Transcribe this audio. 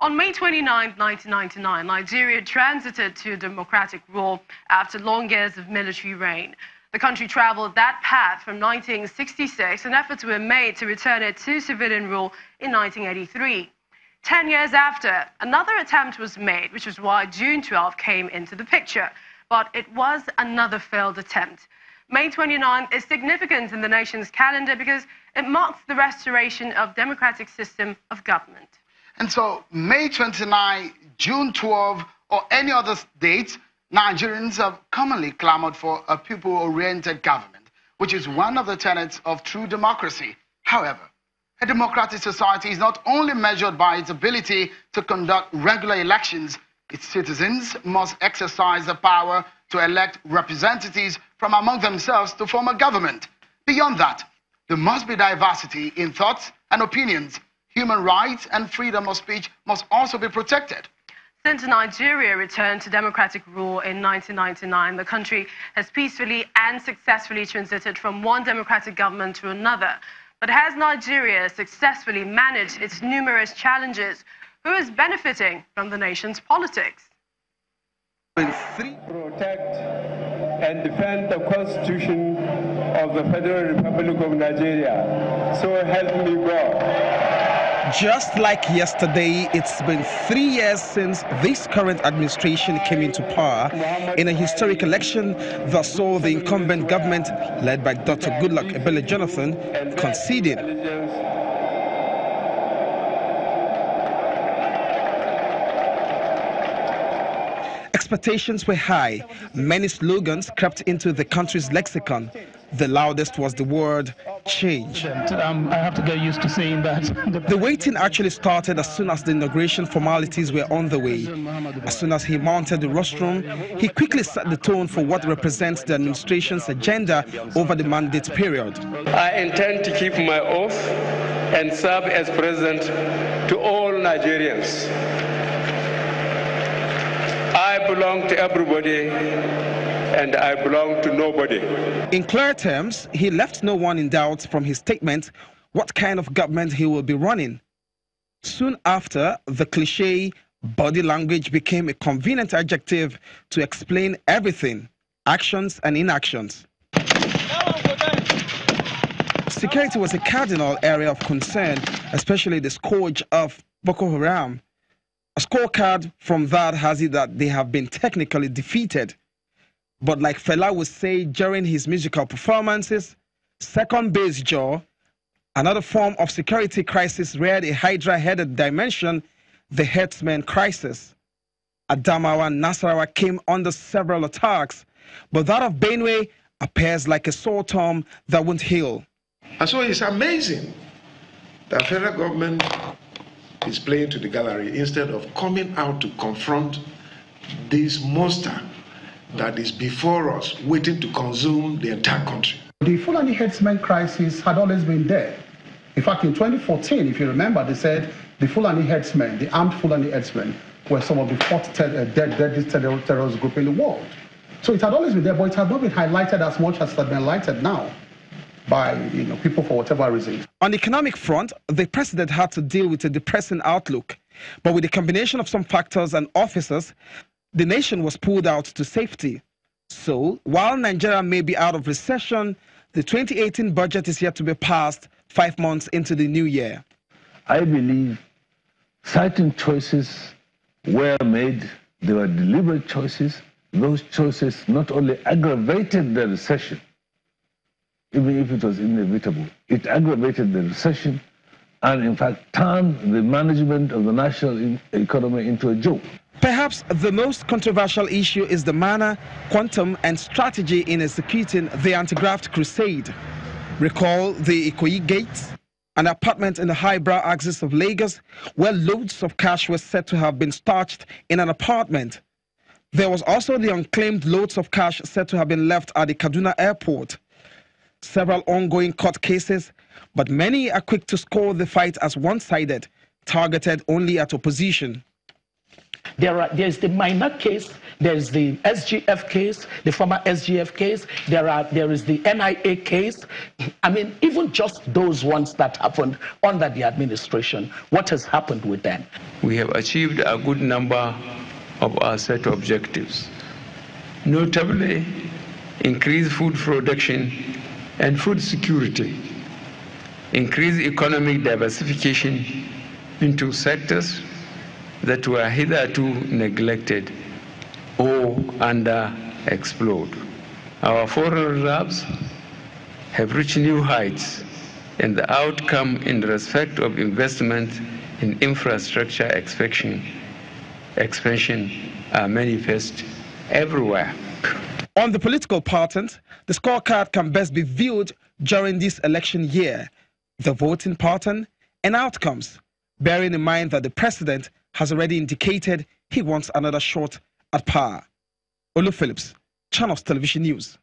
On May 29, 1999, Nigeria transited to democratic rule after long years of military reign. The country traveled that path from 1966, and efforts were made to return it to civilian rule in 1983. 10 years after, another attempt was made, which is why June 12 came into the picture. But it was another failed attempt. May 29 is significant in the nation's calendar because it marks the restoration of democratic system of government. And so May 29, June 12, or any other date, Nigerians have commonly clamored for a people-oriented government, which is one of the tenets of true democracy. However, a democratic society is not only measured by its ability to conduct regular elections. Its citizens must exercise the power to elect representatives from among themselves to form a government. Beyond that, there must be diversity in thoughts and opinions. Human rights and freedom of speech must also be protected. Since Nigeria returned to democratic rule in 1999, the country has peacefully and successfully transited from one democratic government to another. But has Nigeria successfully managed its numerous challenges? Who is benefiting from the nation's politics? Protect and defend the Constitution of the Federal Republic of Nigeria. So help me God. Just like yesterday, it's been 3 years since this current administration came into power in a historic election that saw the incumbent government, led by Dr. Goodluck Ebele Jonathan, conceded. Expectations were high. Many slogans crept into the country's lexicon. The loudest was the word change. I have to get used to saying that. The waiting actually started as soon as the inauguration formalities were on the way. As soon as he mounted the rostrum, he quickly set the tone for what represents the administration's agenda over the mandate period. I intend to keep my oath and serve as president to all Nigerians. I belong to everybody, and I belong to nobody. In clear terms, he left no one in doubt from his statement what kind of government he will be running. Soon after, the cliché body language became a convenient adjective to explain everything, actions and inactions. Security was a cardinal area of concern, especially the scourge of Boko Haram. A scorecard from that has it that they have been technically defeated. But like Fela would say during his musical performances, second base jaw, another form of security crisis reared a hydra-headed dimension, the herdsmen crisis. Adamawa and Nasarawa came under several attacks, but that of Benue appears like a sore thumb that won't heal. And so it's amazing that federal government is playing to the gallery instead of coming out to confront this monster that is before us, waiting to consume the entire country. The Fulani herdsmen crisis had always been there. In fact, in 2014, if you remember, they said the Fulani herdsmen, the armed Fulani herdsmen, were some of the fourth deadliest terrorist group in the world. So it had always been there, but it had not been highlighted as much as it has been highlighted now by people for whatever reason. On the economic front, the president had to deal with a depressing outlook. But with the combination of some factors and officers, the nation was pulled out to safety. So, while Nigeria may be out of recession, the 2018 budget is yet to be passed 5 months into the new year. I believe certain choices were made. They were deliberate choices. Those choices not only aggravated the recession, even if it was inevitable, it aggravated the recession and in fact turned the management of the national economy into a joke. Perhaps the most controversial issue is the manner, quantum and strategy in executing the anti-graft crusade. Recall the Ikoyi Gate, an apartment in the highbrow axis of Lagos where loads of cash were said to have been stashed in an apartment. There was also the unclaimed loads of cash said to have been left at the Kaduna airport. Several ongoing court cases, but many are quick to score the fight as one-sided, targeted only at opposition. There's the minor case, there's the SGF case, the former SGF case, there is the NIA case. I mean, even just those ones that happened under the administration, what has happened with them? We have achieved a good number of our set objectives, notably increased food production and food security, increased economic diversification into sectors that were hitherto neglected or underexplored. Our foreign reserves have reached new heights, and the outcome in respect of investment in infrastructure expansion are manifest everywhere. On the political pattern, the scorecard can best be viewed during this election year, the voting pattern and outcomes, bearing in mind that the president has already indicated he wants another shot at power. Olu Phillips, Channels Television News.